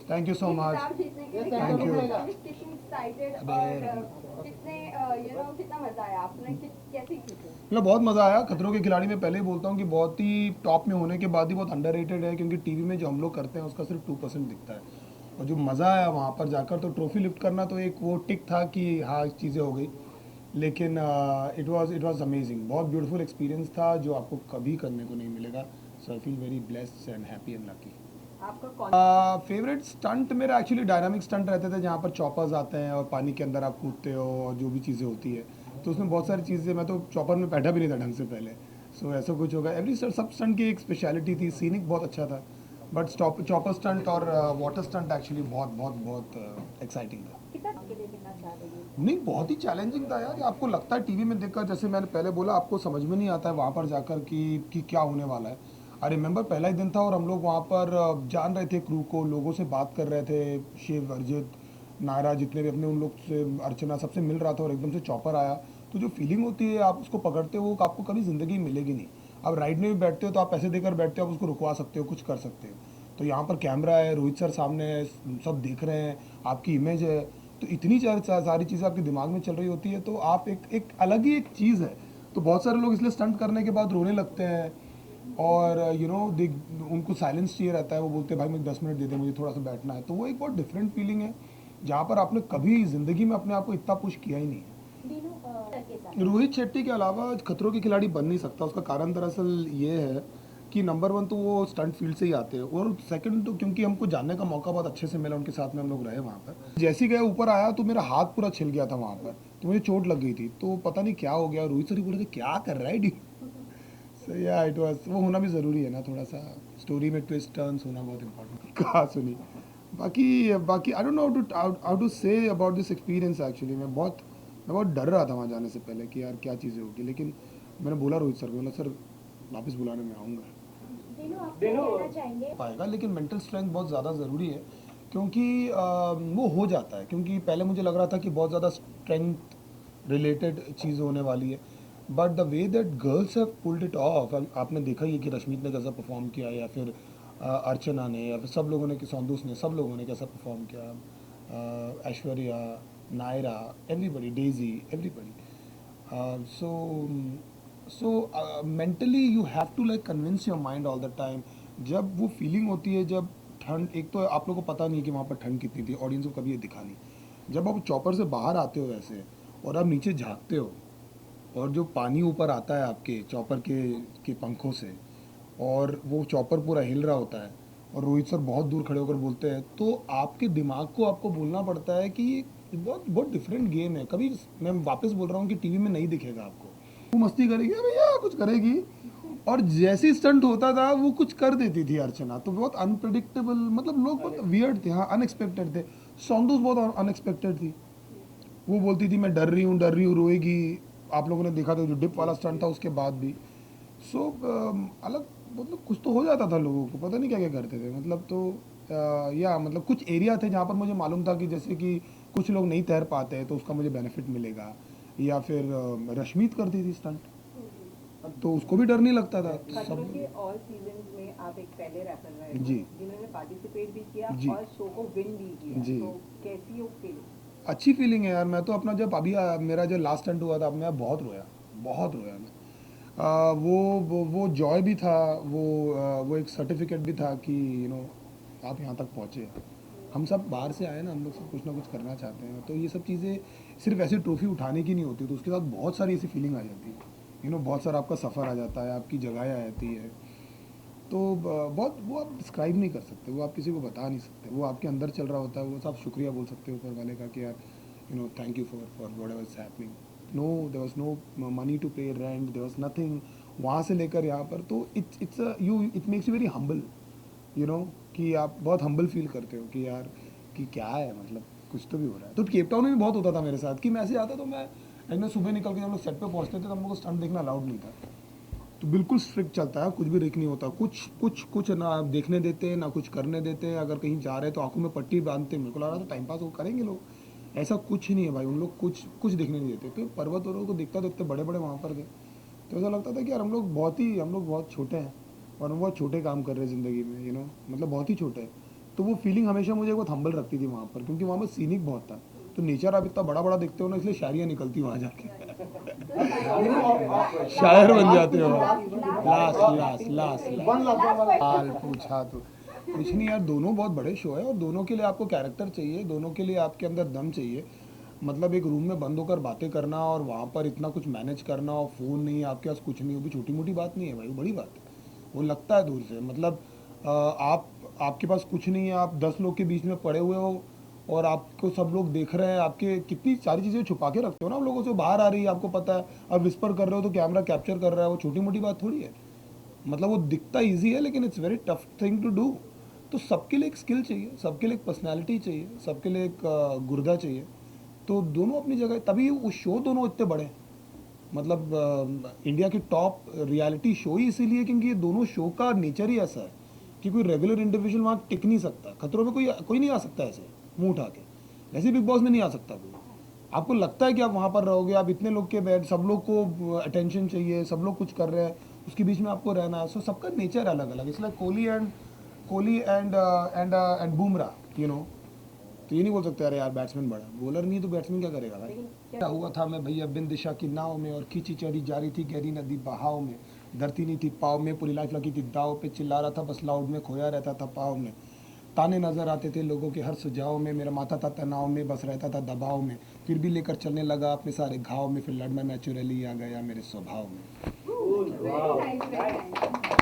Thank you so ये much. खिताब जीतने के लिए थैंक यू। कितनी एक्साइटेड और कितने कितना मजा आया आपने कैसे जीते? मतलब बहुत मज़ा आया। खतरों के खिलाड़ी में पहले ही बोलता हूँ कि बहुत ही टॉप में होने के बाद ही बहुत अंडररेटेड है, क्योंकि टीवी में जो हम लोग करते हैं उसका सिर्फ 2% दिखता है। और जो मज़ा आया वहाँ पर जाकर, तो ट्रॉफी लिफ्ट करना तो एक वो टिक था कि हाँ चीज़ें हो गई। लेकिन इट वाज अमेजिंग, बहुत ब्यूटीफुल एक्सपीरियंस था जो आपको कभी करने को नहीं मिलेगा। So I feel very blessed and happy and lucky. आपका कौन फेवरेट स्टंट मेरा एक्चुअली डायनामिक स्टंट रहते थे, जहाँ पर चॉपर्स आते हैं और पानी के अंदर आप कूदते हो और जो भी चीज़ें होती है, तो उसमें बहुत सारी चीज़ें, मैं तो चॉपर में बैठा भी नहीं था ढंग से पहले। सो ऐसा कुछ होगा, एवरी सब स्टंट की एक स्पेशलिटी थी। सीनिक बहुत अच्छा था, बट चॉपर स्टंट और वाटर स्टंट एक्चुअली बहुत बहुत बहुत एक्साइटिंग था। कितना के लिए कितना चाह रही है? नहीं, बहुत ही चैलेंजिंग था यार। आपको लगता है टीवी में देखकर, जैसे मैंने पहले बोला, आपको समझ में नहीं आता है वहाँ पर जाकर कि क्या होने वाला है। आई रिमेंबर पहला ही दिन था और हम लोग वहाँ पर जान रहे थे क्रू को, लोगों से बात कर रहे थे, शिव, अर्जित, नायरा, जितने भी अपने, उन लोग से, अर्चना, सबसे मिल रहा था, और एकदम से चॉपर आया। तो जो फीलिंग होती है आप उसको पकड़ते हो, वो आपको कभी ज़िंदगी में मिलेगी नहीं। आप राइड में भी बैठते हो तो आप पैसे देकर बैठते हो, आप उसको रुकवा सकते हो, कुछ कर सकते हो। तो यहाँ पर कैमरा है, रोहित सर सामने है, सब देख रहे हैं, आपकी इमेज है, तो इतनी सारी चीज़ें आपके दिमाग में चल रही होती है, तो आप एक अलग ही एक चीज़ है। तो बहुत सारे लोग इसलिए स्टंट करने के बाद रोने लगते हैं, और उनको साइलेंस चाहिए रहता है। वो बोलते हैं भाई मुझे 10 मिनट दे दे, मुझे थोड़ा सा बैठना है। तो वो एक बहुत डिफरेंट फीलिंग है, जहाँ पर आपने कभी ज़िंदगी में अपने आप को इतना पुश किया ही नहीं है। के साथ रोहित शेट्टी के अलावा खतरों के खिलाड़ी बन नहीं सकता। उसका कारण दरअसल ये है कि नंबर वन तो वो स्टंट फील्ड से ही आते हैं, और सेकंड तो क्योंकि हमको जानने का मौका बहुत अच्छे से मिला, उनके साथ में हम लोग रहे वहाँ पर। जैसे ही गया ऊपर आया तो मेरा हाथ पूरा छिल गया था वहाँ पर, तो मुझे चोट लग गई थी, तो पता नहीं क्या हो गया। रोहित सर ही बोले थे क्या कर रहा है डी। सो या इट वाज, वो होना भी ज़रूरी है ना, थोड़ा सा स्टोरी में ट्विस्ट टर्न्स होना बहुत इंपॉर्टेंट। कहा सुनी। बाकी बाकी I don't know how to say about this experience. Actually मैं बहुत डर रहा था वहाँ जाने से पहले कि यार क्या चीज़ें होगी, लेकिन मैंने बोला रोहित सर को, बोला सर वापस बुलाने में आऊँगा। दिनों आप क्या कहना चाहेंगे? पाएगा, लेकिन मेंटल स्ट्रेंथ बहुत ज़्यादा ज़रूरी है, क्योंकि वो हो जाता है। क्योंकि पहले मुझे लग रहा था कि बहुत ज़्यादा स्ट्रेंथ रिलेटेड चीज़ होने वाली है, but the way that girls have pulled it of, आपने देखा ही है कि रश्मित ने कैसा परफॉर्म किया, या फिर अर्चना ने, या फिर सब लोगों ने, कि सौंदूस ने, सब लोगों ने कैसा परफॉर्म किया, Aishwarya, Naira, everybody, Daisy, everybody. So so mentally you have to like convince your mind all the time. जब वो फीलिंग होती है, जब ठंड, एक तो आप लोगों को पता नहीं है कि वहाँ पर ठंड कितनी थी, ऑडियंस को कभी ये दिखा नहीं। जब आप चॉपर से बाहर आते हो वैसे, और आप नीचे झाँकते हो, और जो पानी ऊपर आता है आपके चॉपर के पंखों से, और वो चॉपर पूरा हिल रहा होता है, और रोहित सर बहुत दूर खड़े होकर बोलते हैं, तो आपके दिमाग को आपको बोलना पड़ता है कि ये बहुत बहुत डिफरेंट गेम है। कभी, मैं वापस बोल रहा हूँ कि टीवी में नहीं दिखेगा आपको। वो मस्ती करेगी भैया, कुछ करेगी, और जैसे स्टंट होता था वो कुछ कर देती थी अर्चना, तो बहुत अनप्रडिक्टेबल, मतलब लोग बहुत वियर्ड थे, हाँ अनएक्सपेक्टेड थे। सौंदूस बहुत अनएक्सपेक्टेड थी। वो बोलती थी मैं डर रही हूँ, रोएगी। आप लोगों ने देखा था जो डिप वाला स्टंट था उसके बाद भी। सो अलग, मतलब कुछ तो हो जाता था लोगों को, पता नहीं क्या क्या करते थे, मतलब तो या मतलब कुछ एरिया थे जहाँ पर मुझे मालूम था कि जैसे कि कुछ लोग नहीं तैर पाते हैं तो उसका मुझे बेनिफिट मिलेगा, या फिर रश्मित करती थी स्टंट, तो उसको भी डर नहीं लगता था खतरों सब। के ऑल सीजन्स में आप एक पहले रैपर रहे जी जिन्होंने पार्टिसिपेट भी किया जी और शो को विन भी किया, जी, तो कैसी वो फीलिंग? अच्छी फीलिंग है यार। मैं तो अपना, जब अभी मेरा जो लास्ट स्टंट हुआ था, मैं बहुत रोया, बहुत रोया मैं। वो जॉय भी था, वो एक सर्टिफिकेट भी था कि आप यहाँ तक पहुँचे। हम सब बाहर से आए ना, हम लोग सब कुछ ना कुछ करना चाहते हैं, तो ये सब चीज़ें सिर्फ ऐसी ट्रॉफी उठाने की नहीं होती, तो उसके साथ बहुत सारी ऐसी फीलिंग आ जाती है। बहुत सारा आपका सफ़र आ जाता है, आपकी जगह आ जाती है। तो बहुत, वो आप डिस्क्राइब नहीं कर सकते, वो आप किसी को बता नहीं सकते, वो आपके अंदर चल रहा होता है। वो आप शुक्रिया बोल सकते हो ऊपर वाले का कि यार thank you for whatever is happening. No, there was no money to pay rent, there was nothing, वहाँ से लेकर यहाँ पर। तो it makes you very humble, कि आप बहुत हम्बल फील करते हो कि यार कि क्या है, मतलब कुछ तो भी हो रहा है। तो केप टाउन में भी बहुत होता था मेरे साथ कि मैं ऐसे आता तो मैं सुबह निकल के, जब लोग सेट पे पहुँचते थे तो हम लोग को स्टंट देखना अलाउड नहीं था। तो बिल्कुल स्ट्रिक्ट चलता है, कुछ भी रिक नहीं होता, कुछ कुछ कुछ ना देखने देते ना कुछ करने देते। अगर कहीं जा रहे हैं तो आंखों में पट्टी बांधते, मेरे को लग रहा था टाइम पास वो करेंगे लोग। ऐसा कुछ नहीं है भाई, उन लोग कुछ कुछ देखने नहीं देते। तो पर्वत और को दिखता देखते बड़े बड़े वहाँ पर थे, तो ऐसा लगता था कि यार हम लोग बहुत छोटे हैं, और हम बहुत छोटे काम कर रहे हैं ज़िंदगी में, मतलब बहुत ही छोटे हैं। तो वो फीलिंग हमेशा मुझे बहुत हम्बल रखती थी वहाँ पर, क्योंकि वहाँ पर सीनिक बहुत था। तो नेचर आप इतना बड़ा बड़ा देखते हो ना, इसलिए शायरियाँ निकलती वहाँ जाके। शायर बन जाते हो। लास्ट हाल पूछा तो कुछ नहीं यार, दोनों बहुत बड़े शो है और दोनों के लिए आपको कैरेक्टर चाहिए, दोनों के लिए आपके अंदर दम चाहिए। मतलब एक रूम में बंद होकर बातें करना और वहाँ पर इतना कुछ मैनेज करना और फ़ोन नहीं, आपके पास कुछ नहीं, वो भी छोटी मोटी बात नहीं है भाई, वो बड़ी बात है। वो लगता है दूर से, मतलब आपके पास कुछ नहीं है, आप 10 लोग के बीच में पड़े हुए हो और आपको सब लोग देख रहे हैं, आपके कितनी सारी चीज़ें छुपा के रखते हो ना आप लोगों से, बाहर आ रही है आपको पता है, आप विस्पर कर रहे हो तो कैमरा कैप्चर कर रहा है, वो छोटी मोटी बात थोड़ी है। मतलब वो दिखता इजी है लेकिन it's very tough thing to do. तो सबके लिए एक स्किल चाहिए, सबके लिए एक पर्सनैलिटी चाहिए, सबके लिए एक गुर्दा चाहिए। तो दोनों अपनी जगह, तभी वो शो दोनों इतने बड़े हैं। मतलब इंडिया की टॉप रियलिटी शो ही इसीलिए क्योंकि ये दोनों शो का नेचर ही ऐसा है कि कोई रेगुलर इंडिविजुअल वहाँ टिक नहीं सकता। खतरों में कोई कोई नहीं आ सकता ऐसे मुंह उठा के, वैसे बिग बॉस में नहीं आ सकता कोई। आपको लगता है कि आप वहाँ पर रहोगे, आप इतने लोग के बैठ, सब लोग को अटेंशन चाहिए, सब लोग कुछ कर रहे हैं, उसके बीच में आपको रहना है। सो सबका नेचर अलग अलग, इसलिए Kohli and Bumrah, you know. तो ये नहीं बोल सकते अरे यार बैट्समैन बड़ा, बॉलर नहीं तो बैट्समैन क्या करेगा भाई। क्या हुआ था मैं भैया बिन दिशा की नाव में, और खींची चढ़ी जा रही थी गहरी नदी बहाव में, धरती नहीं थी पाव में, पूरी लाइफ लगी थी दाव पे, चिल्ला रहा था बस लाउड में, खोया रहता था पाव में, ताने नजर आते थे लोगों के हर सुझाव में, मेरा माथा था तनाव में, बस रहता था दबाव में, फिर भी लेकर चलने लगा अपने सारे घाव में, फिर लड़ना नेचुरली आ गया मेरे स्वभाव में। Very nice, very nice.